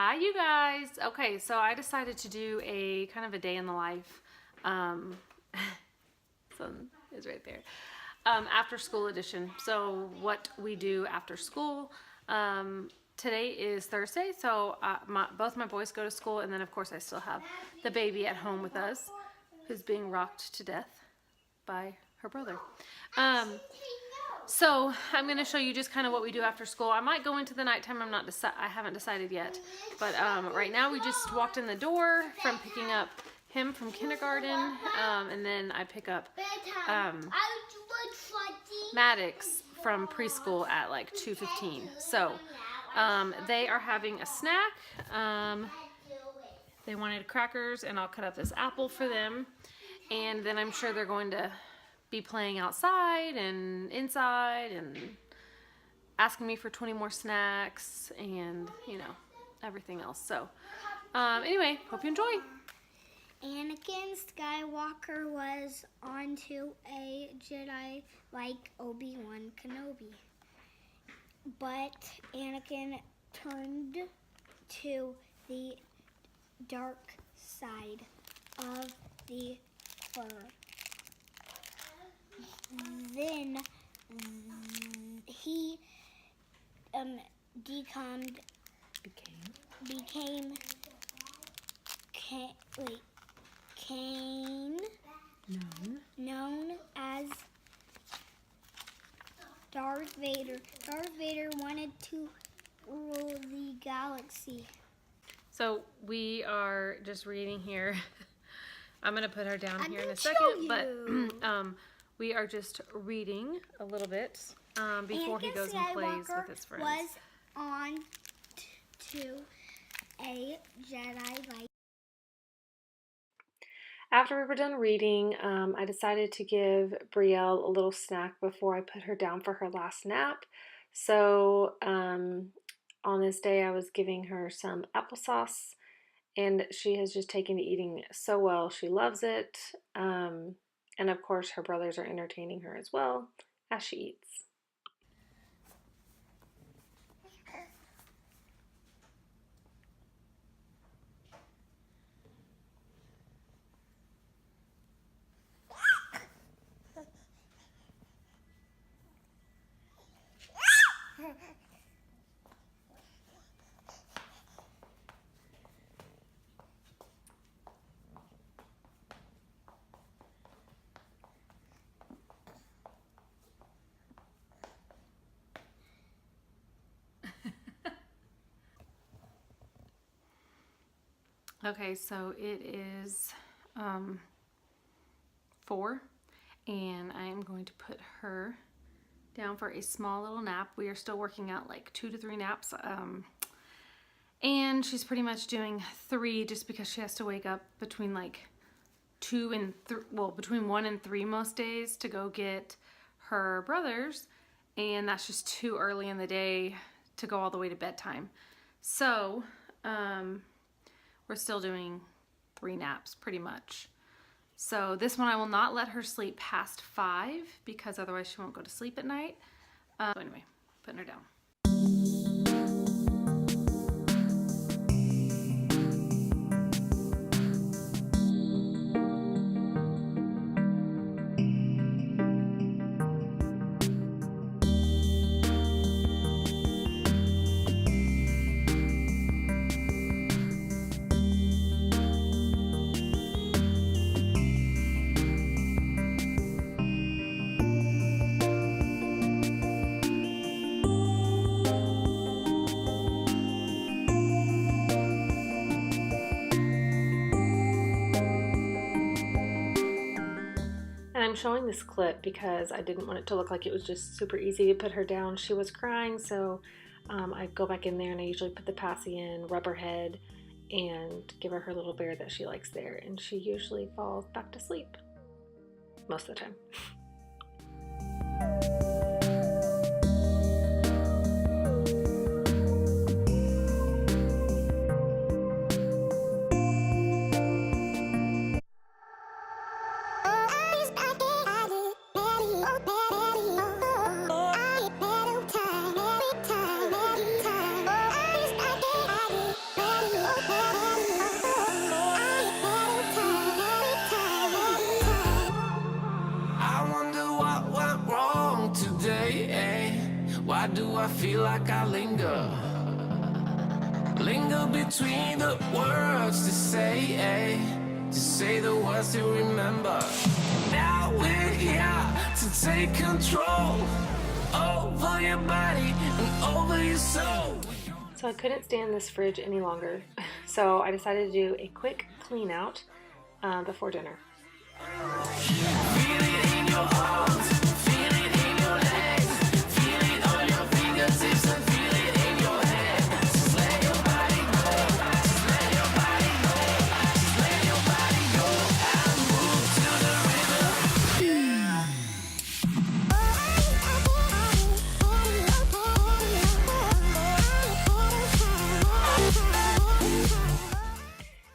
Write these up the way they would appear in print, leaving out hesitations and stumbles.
Hi, you guys. Okay, so I decided to do a kind of a day in the life. Sun is right there. After school edition. So what we do after school. Today is Thursday, so both my boys go to school, and then of course I still have the baby at home with us, who's being rocked to death by her brother. So I'm going to show you just kind of what we do after school. I might go into the nighttime. I haven't decided yet. But right now we just walked in the door from picking up him from kindergarten, and then I pick up Maddox from preschool at like 2:15. So they are having a snack. They wanted crackers, and I'll cut up this apple for them. And then I'm sure they're going to be playing outside and inside and asking me for 20 more snacks and, you know, everything else. So, anyway, hope you enjoy. Anakin Skywalker was onto a Jedi like Obi-Wan Kenobi. But Anakin turned to the dark side of the Force. Then he became known as Darth Vader. Darth Vader wanted to rule the galaxy. So we are just reading here. I'm going to put her down here in a second, but we are just reading a little bit before Anakin he goes and plays Skywalker with his friends. Was on to a Jedi like. After we were done reading, I decided to give Brielle a little snack before I put her down for her last nap. So on this day, I was giving her some applesauce, and she has just taken to eating so well. She loves it. And of course, her brothers are entertaining her as well as she eats. Okay, so it is 4, and I am going to put her down for a small little nap. We are still working out like 2 to 3 naps, and she's pretty much doing 3 just because she has to wake up between like 2 and 3, well, between 1 and 3 most days to go get her brothers, and that's just too early in the day to go all the way to bedtime. So we're still doing 3 naps pretty much. So this one I will not let her sleep past 5 because otherwise she won't go to sleep at night. So anyway, putting her down. I'm showing this clip because I didn't want it to look like it was just super easy to put her down. She was crying, so I go back in there and I usually put the passy in, rub her head, and give her her little bear that she likes there, and she usually falls back to sleep most of the time. Why do I feel like I linger? Linger between the words to say the words to remember. Now we're here to take control over your body and over your soul. So I couldn't stand this fridge any longer, so I decided to do a quick clean out before dinner. Feel it in your arms, feel it in your legs, feel it on your fingertips and feel it in your head. Just let your body go, just let your body go, just let your body go and move to the rhythm.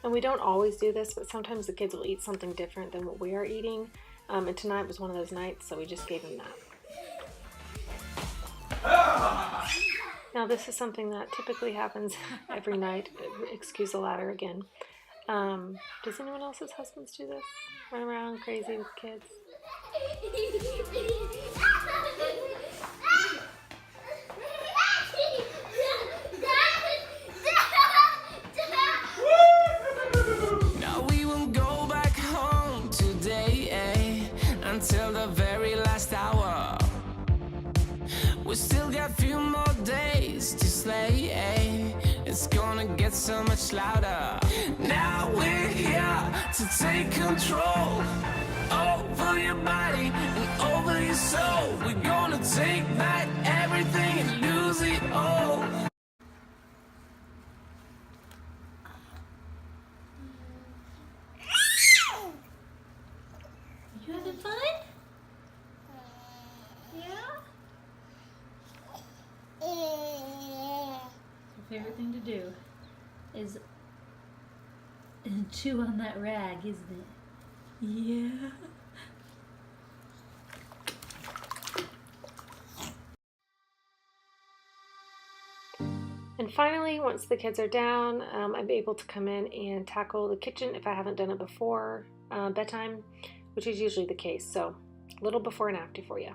And we don't always do this, but sometimes the kids will eat something different than what we are eating. And tonight was one of those nights, so we just gave them that. Now this is something that typically happens every night. Excuse the ladder again. Does anyone else's husbands do this? Run around crazy with kids? Now we won't go back home today, until the very last hour. We still got a few more days to slay, it's gonna get so much louder. Now we're here to take control over your body and over your soul. We're gonna take back everything and lose it all. You having fun? Yeah? Your favorite thing to do is chew on that rag, isn't it? Yeah. And finally, once the kids are down, I'm able to come in and tackle the kitchen if I haven't done it before bedtime, which is usually the case. So a little before and after for you.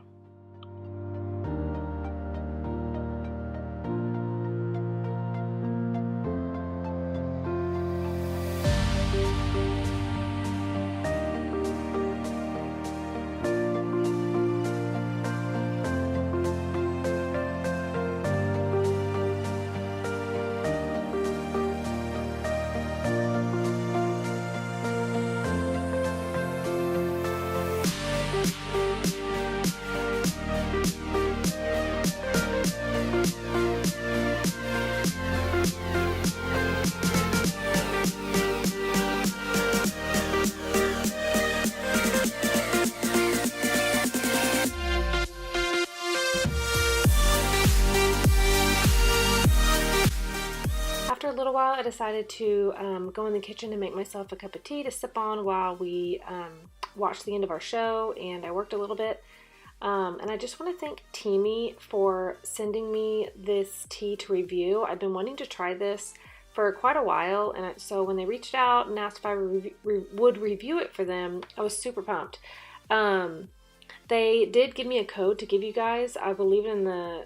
After a little while, I decided to go in the kitchen and make myself a cup of tea to sip on while we watched the end of our show, and I worked a little bit. And I just want to thank Teami for sending me this tea to review. I've been wanting to try this for quite a while, and so when they reached out and asked if I would review it for them, I was super pumped. They did give me a code to give you guys. I will leave it in the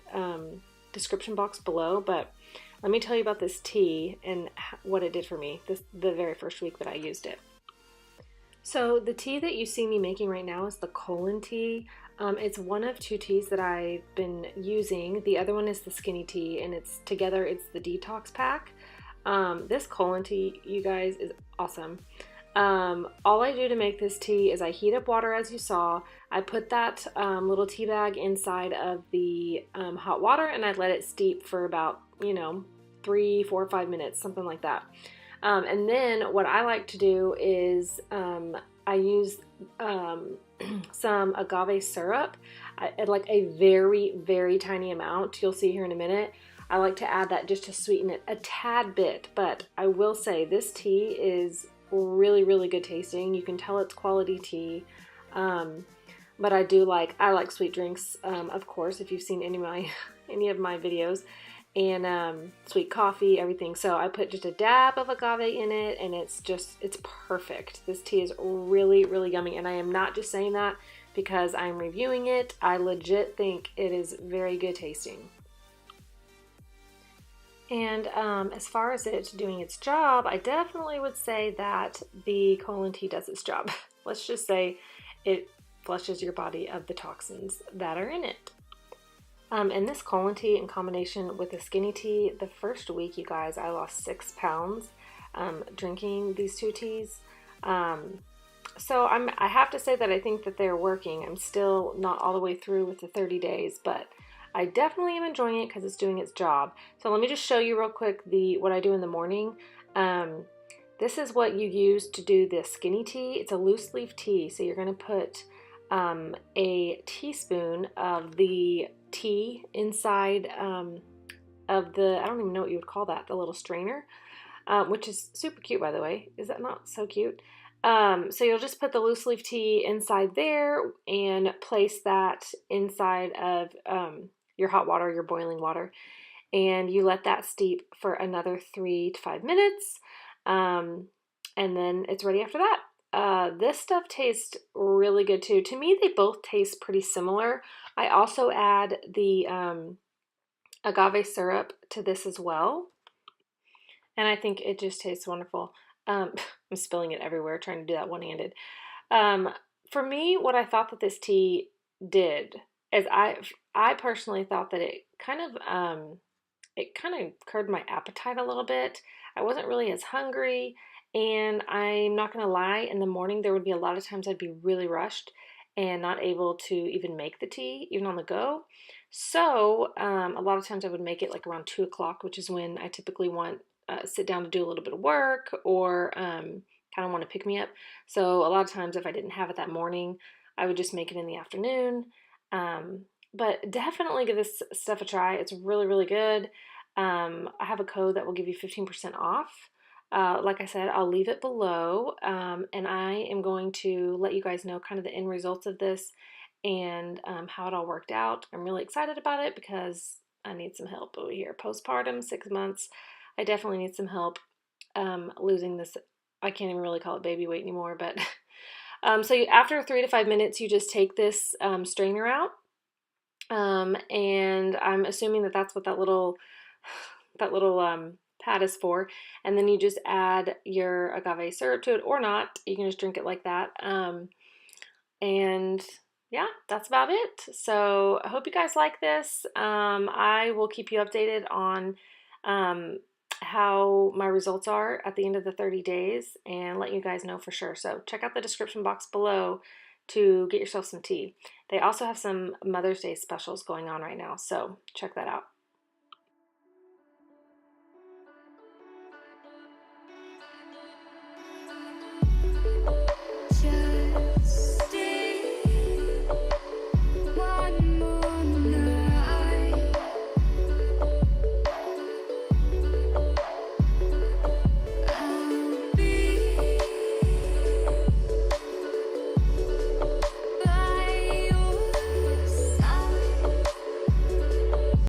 description box below, but let me tell you about this tea and what it did for me the very first week that I used it. So the tea that you see me making right now is the colon tea. It's one of two teas that I've been using. The other one is the skinny tea, and it's the detox pack. This colon tea, you guys, is awesome. All I do to make this tea is I heat up water, as you saw. I put that little tea bag inside of the hot water, and I let it steep for about 3, 4, 5 minutes, something like that. And then what I like to do is I use some agave syrup, like a very, very tiny amount. You'll see here in a minute. I like to add that just to sweeten it a tad bit, but I will say this tea is really, really good tasting. You can tell it's quality tea. But I like sweet drinks, of course, if you've seen any of my videos, and sweet coffee, everything. So I put just a dab of agave in it, and it's perfect. This tea is really, really yummy, and I am not just saying that because I'm reviewing it. I legit think it is very good tasting. And as far as it doing its job, I definitely would say that the colon tea does its job. Let's just say it flushes your body of the toxins that are in it. And this colon tea in combination with the skinny tea, the first week, you guys, I lost 6 pounds drinking these two teas. So I have to say that I think that they're working. I'm still not all the way through with the 30 days, but I definitely am enjoying it because it's doing its job. So let me just show you real quick what I do in the morning. This is what you use to do the skinny tea. It's a loose leaf tea. So you're going to put a teaspoon of the tea inside of the, I don't even know what you would call that, the little strainer, which is super cute, by the way. Is that not so cute? So you'll just put the loose leaf tea inside there and place that inside of your hot water, your boiling water, and you let that steep for another 3 to 5 minutes, and then it's ready after that. This stuff tastes really good too. To me, they both taste pretty similar. I also add the agave syrup to this as well, and I think it just tastes wonderful. I'm spilling it everywhere trying to do that one-handed. For me, what I thought that this tea did is I personally thought that it kind of curbed my appetite a little bit. I wasn't really as hungry, and I'm not gonna lie, in the morning there would be a lot of times I'd be really rushed and not able to even make the tea, even on the go. So a lot of times I would make it like around 2 o'clock, which is when I typically want sit down to do a little bit of work or kind of want to pick me up. So a lot of times if I didn't have it that morning, I would just make it in the afternoon. But definitely give this stuff a try. It's really, really good. I have a code that will give you 15% off. Like I said, I'll leave it below, and I am going to let you guys know kind of the end results of this and how it all worked out. I'm really excited about it because I need some help over here. Postpartum, 6 months. I definitely need some help losing this. I can't even really call it baby weight anymore, but so after 3 to 5 minutes, you just take this strainer out, and I'm assuming that that's what that little pad is for, and then you just add your agave syrup to it, or not. You can just drink it like that, and yeah, that's about it. So I hope you guys like this. I will keep you updated on how my results are at the end of the 30 days and let you guys know for sure. So check out the description box below to get yourself some tea. They also have some Mother's Day specials going on right now, so check that out.